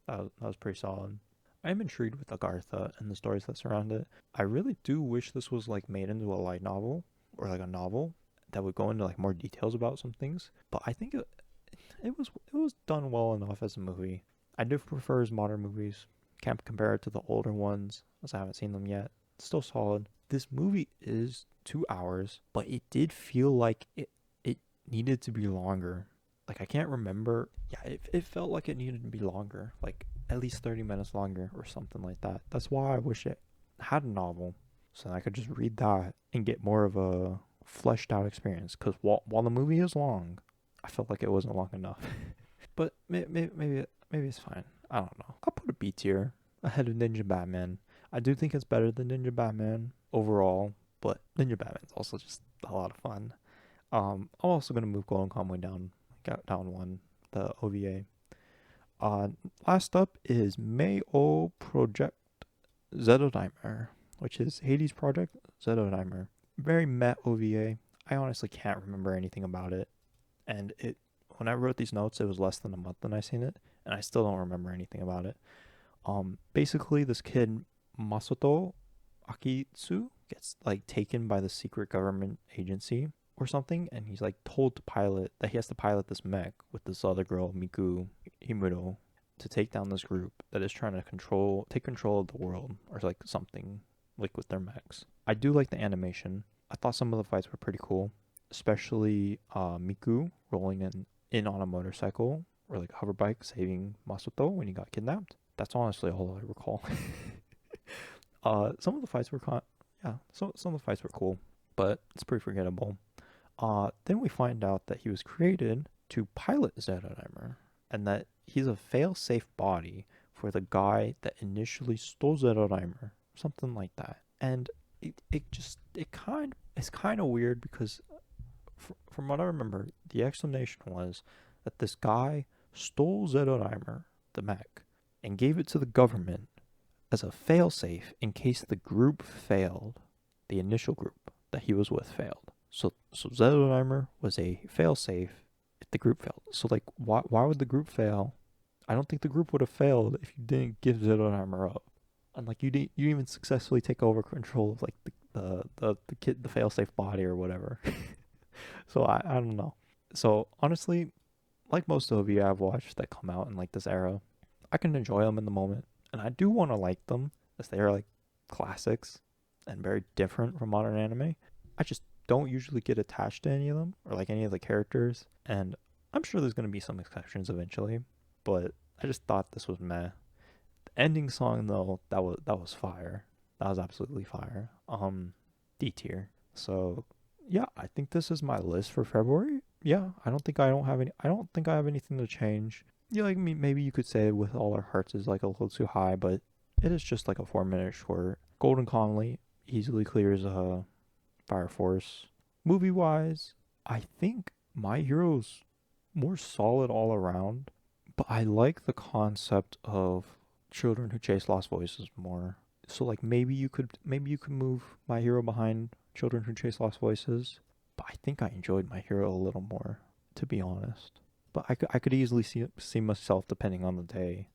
That was pretty solid. I am intrigued with Agartha and the stories that surround it. I really do wish this was like made into a light novel or like a novel that would go into like more details about some things. But I think it was done well enough as a movie. I do prefer his modern movies. Can't compare it to the older ones as I haven't seen them yet. It's still solid. This movie is 2 hours, but it did feel like it needed to be longer. Like I can't remember. Yeah, it felt like it needed to be longer, like at least 30 minutes longer or something like that. That's why I wish it had a novel, so I could just read that and get more of a fleshed out experience. Because while the movie is long, I felt like it wasn't long enough. But maybe it's fine. I don't know. I'll put a B tier ahead of Ninja Batman. I do think it's better than Ninja Batman overall, but Ninja Batman's also just a lot of fun. I'm also gonna move Golden Kamuy down one, the OVA. Uh, Last up is May-O Project Zeorymer, which is Hades Project Zeorymer. Very meh OVA. I honestly can't remember anything about it, and it when I wrote these notes, it was less than a month that I seen it, and I still don't remember anything about it. Basically, this kid Masato Akitsu gets like taken by the secret government agency or something, and he's like told to pilot that he has to pilot this mech with this other girl Miku Himuro to take down this group that is trying to take control of the world or like something like with their mechs. I do like the animation. I thought some of the fights were pretty cool, especially Miku rolling in on a motorcycle or like a hover bike saving Masato when he got kidnapped. That's honestly all I recall. Some of the fights were yeah, some of the fights were cool, but it's pretty forgettable. Then we find out that he was created to pilot Zeorymer, and that he's a fail-safe body for the guy that initially stole Zeorymer, something like that. And it's kind of weird because from what I remember, the explanation was that this guy stole Zeorymer, the mech, and gave it to the government as a failsafe in case the group failed, the initial group that he was with failed. So Zeorymer was a failsafe if the group failed. So like why would the group fail? I don't think the group would have failed if you didn't give Zeorymer up. And like you didn't even successfully take over control of like the failsafe body or whatever. So I don't know. So honestly, like most OVA I've watched that come out in like this era, I can enjoy them in the moment, and I do want to like them as they are like classics and very different from modern anime. I just don't usually get attached to any of them or like any of the characters, and I'm sure there's gonna be some exceptions eventually, but I just thought this was meh. The ending song though, that was fire. That was absolutely fire. D tier. So yeah, I think this is my list for February. Yeah, I don't think I have anything to change. Yeah, like maybe you could say With All Our Hearts is like a little too high, but it is just like a 4 minute short. Golden Conley easily clears Fire Force. Movie wise, I think My Hero's more solid all around, but I like the concept of children who chase lost voices more. So like maybe you could move My Hero behind Children Who Chase Lost Voices, but I think I enjoyed My Hero a little more, to be honest. But I could easily see myself, depending on the day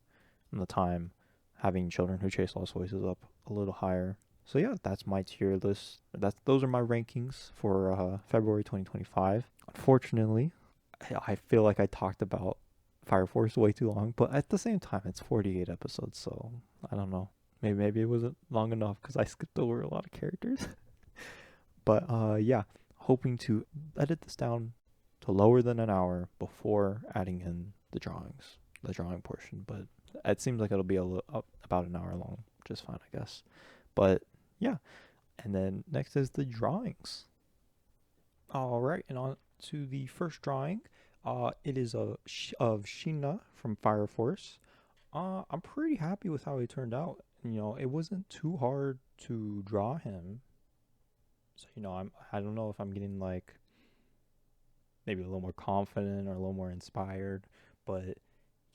and the time, having Children Who Chase Lost Voices up a little higher. So yeah, that's my tier list. Those are my rankings for February 2025. Unfortunately, I feel like I talked about Fire Force way too long, but at the same time, it's 48 episodes, so I don't know. Maybe it wasn't long enough because I skipped over a lot of characters. But yeah, hoping to edit this down to lower than an hour before adding in the drawing portion. But it seems like it'll be about an hour long, which is fine, I guess. But yeah, and then next is the drawings. All right, and on to the first drawing. It is of Shina from Fire Force. I'm pretty happy with how he turned out. It wasn't too hard to draw him. So I don't know if I'm getting like maybe a little more confident or a little more inspired, but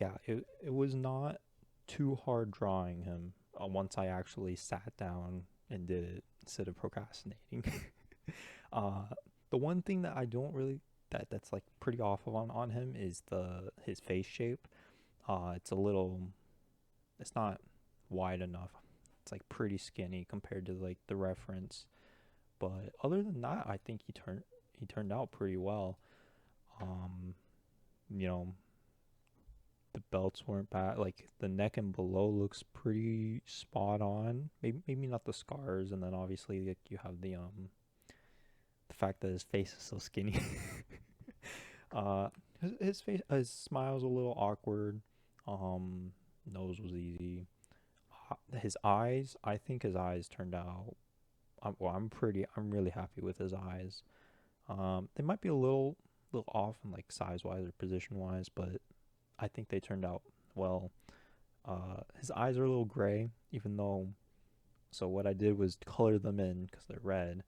yeah, it was not too hard drawing him once I actually sat down and did it instead of procrastinating. uh, the one thing that I don't really that's like pretty off on him is the his face shape. It's a little, it's not wide enough. It's like pretty skinny compared to like the reference. But other than that, I think he turned out pretty well. Um, you know, the belts weren't bad. Like the neck and below looks pretty spot on. Maybe not the scars, and then obviously like you have the fact that his face is so skinny. uh, his face, his smile's a little awkward. Um, nose was easy. His eyes, I think his eyes turned out. I'm really happy with his eyes. They might be a little off in like size wise or position wise, but I think they turned out well. His eyes are a little gray, even though. So what I did was color them in because they're red.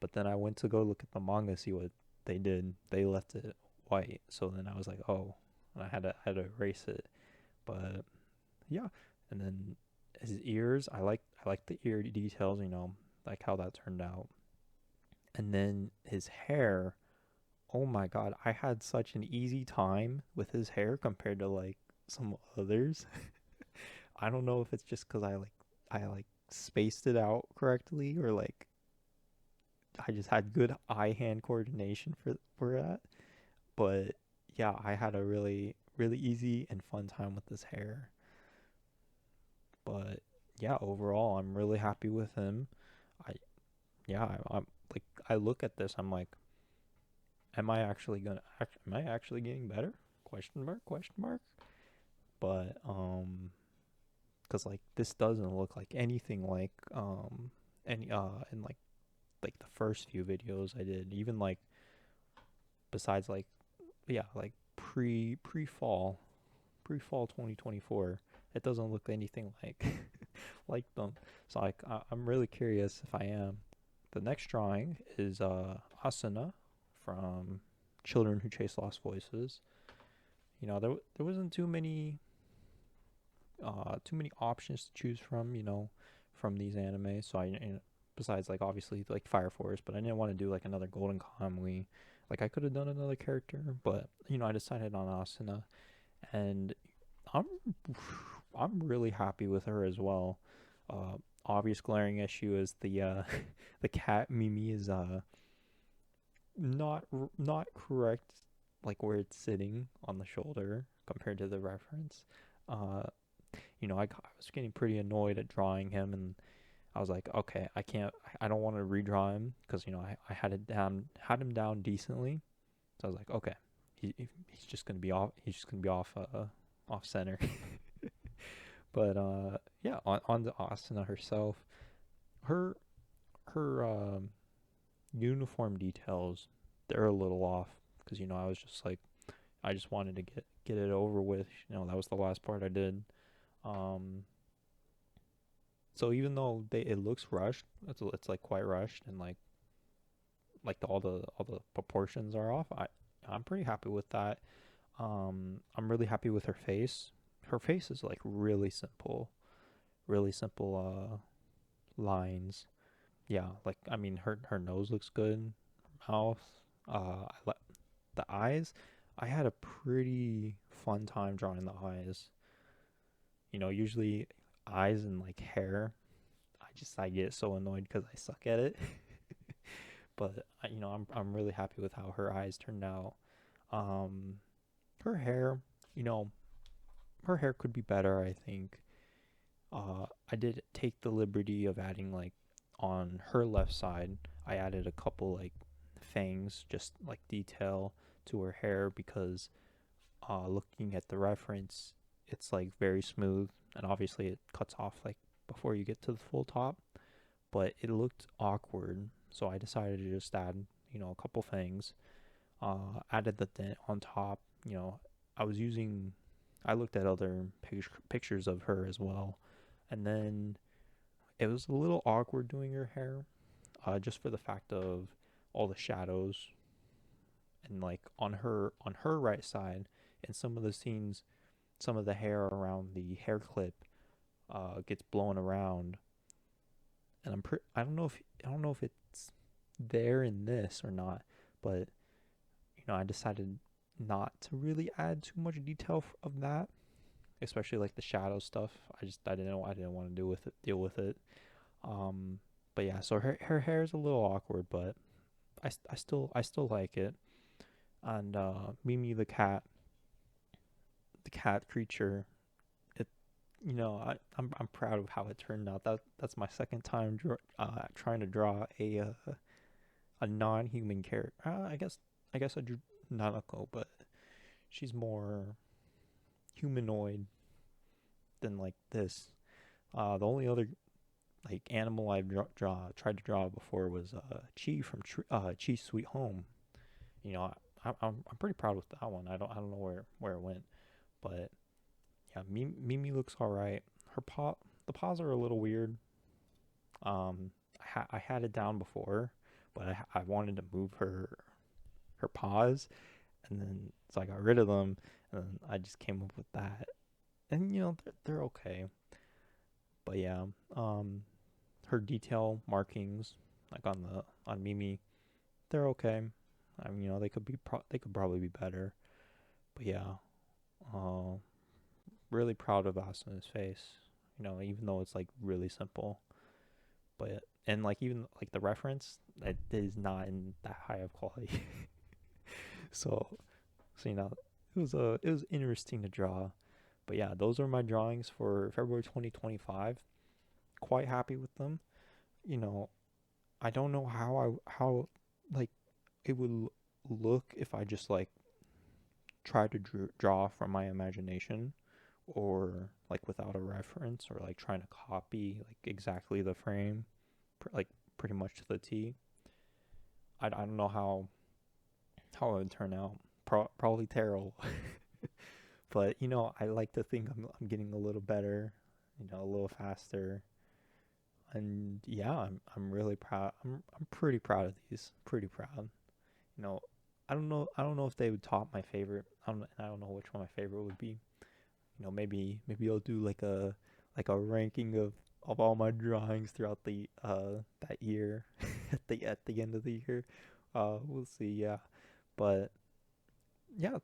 But then I went to go look at the manga, see what they did. They left it white. So then I was like, oh, and I had to erase it. But yeah, and then his ears, I like the ear details. Like how that turned out. And then his hair. Oh my god, I had such an easy time with his hair compared to like some others. I don't know if it's just because I like spaced it out correctly or like I just had good eye hand coordination for that. But yeah, I had a really easy and fun time with his hair. But yeah, overall, I'm really happy with him. I I'm like I look at this, I'm like, am I actually getting better? Question mark? Question mark? But because like this doesn't look like anything like any in like the first few videos I did, even like besides like yeah like pre fall 2024, it doesn't look anything like like them. So like I'm really curious if I am. The next drawing is Asuna from Children Who Chase Lost Voices. There wasn't too many options to choose from, from these animes. So besides like obviously like Fire Force, but I didn't want to do like another Golden Kamuy. Like I could have done another character, but I decided on Asuna, and I'm I'm really happy with her as well. Obvious glaring issue is the the cat Mimi is not correct, like where it's sitting on the shoulder compared to the reference. Uh, I was getting pretty annoyed at drawing him, and I was like, okay, I don't want to redraw him because I had him down decently. So I was like, okay, he's just gonna be off. He's just gonna be off center. But yeah, on to Asuna herself. Her her uniform details, they're a little off because I was just like, I just wanted to get it over with. That was the last part I did. Um, so even though it looks rushed, it's like quite rushed, and like all the proportions are off. I'm pretty happy with that. I'm really happy with her face. Her face is like really simple lines. Yeah, like I mean her nose looks good, mouth. The eyes. I had a pretty fun time drawing the eyes. Usually eyes and like hair, I get so annoyed because I suck at it. But I'm really happy with how her eyes turned out. Um, her hair, you know, her hair could be better. I think. I did take the liberty of adding like on her left side. I added a couple like fangs, just like detail to her hair because looking at the reference, it's like very smooth, and obviously it cuts off like before you get to the full top, but it looked awkward, so I decided to just add a couple things. Added the dent on top. I was using. I looked at other pictures of her as well, and then it was a little awkward doing her hair. just for the fact of all the shadows, and like on her right side, in some of the scenes, some of the hair around the hair clip gets blown around, and I don't know if it's there in this or not, but I decided not to really add too much detail of that, especially like the shadow stuff. I didn't want to deal with it. Um, but yeah, so her hair is a little awkward, but I still like it. And Mimi the cat creature, it I'm proud of how it turned out. That's my second time trying to draw a non-human character. I guess a Nanako, but she's more humanoid than like this. The only other like animal I've tried to draw before was Chi from Chi's Sweet Home. You know, I'm pretty proud with that one. I don't know where it went, but yeah, Mimi looks all right. The paws are a little weird. I had it down before, but I wanted to move her paws, and then so I got rid of them, and then I just came up with that, and they're okay. But yeah, her detail markings like on Mimi, they're okay. I mean, they could probably be better. But yeah, uh, really proud of Asuna's face. Even though it's like really simple, but and like even like the reference, it is not in that high of quality. so it was interesting to draw. But yeah, those are my drawings for February 2025. Quite happy with them. You know, I don't know how like it would look if I just like try to draw from my imagination, or like without a reference, or like trying to copy like exactly the frame, like pretty much to the T. I don't know how it would turn out. Probably terrible. But I like to think I'm getting a little better, a little faster. And yeah, I'm really proud. I'm pretty proud of these. Pretty proud. You know, I don't know if they would top my favorite. I don't know which one my favorite would be. Maybe I'll do like a ranking of all my drawings throughout the that year at the end of the year. We'll see. Yeah, but yeah,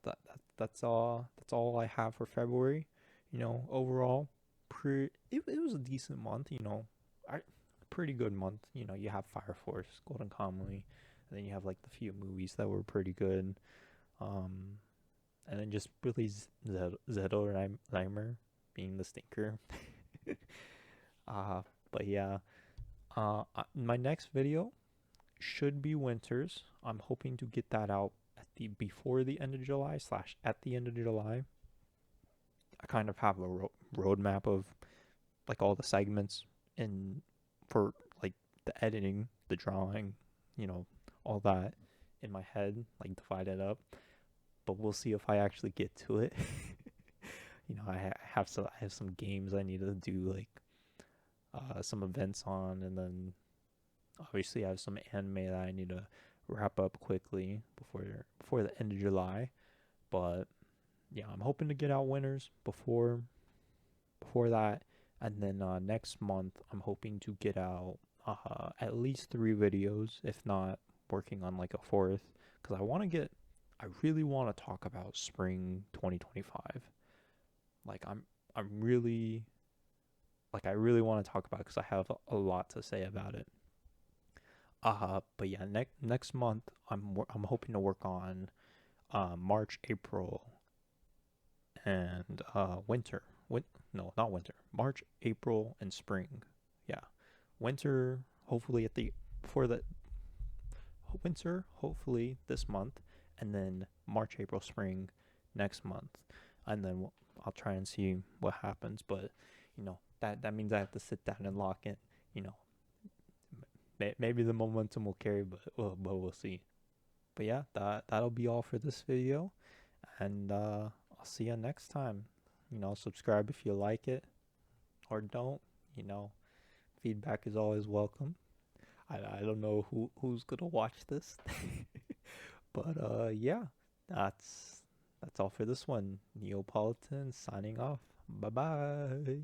that's all I have for February. Overall, it was a decent month. I pretty good month. You have Fire Force, Golden Kamuy, and then you have like the few movies that were pretty good. Um, and then just really Zeorymer being the stinker. uh, but yeah, my next video should be Winters. I'm hoping to get that out at the before the end of July / at the end of July. I kind of have a roadmap of like all the segments and for like the editing, the drawing, all that in my head, like divided up. But we'll see if I actually get to it. I have some games I need to do, like some events on, and then obviously I have some anime that I need to wrap up quickly before the end of July. But yeah, I'm hoping to get out Winners before that, and then next month I'm hoping to get out at least 3 videos, if not working on like a fourth, because I really want to talk about spring 2025. Like I'm really like I really want to talk about it because I have a lot to say about it. But yeah, next month I'm hoping to work on March, April, and winter. No, not winter. March, April, and spring. Yeah, winter hopefully before the winter hopefully this month, and then March, April, spring next month, and then I'll try and see what happens. But that means I have to sit down and lock it. You know, maybe the momentum will carry, but we'll see. But yeah, that'll be all for this video, and I'll see you next time. Subscribe if you like it, or don't. Feedback is always welcome. I don't know who's gonna watch this, but yeah, that's all for this one. Neopolitan signing off. Bye bye.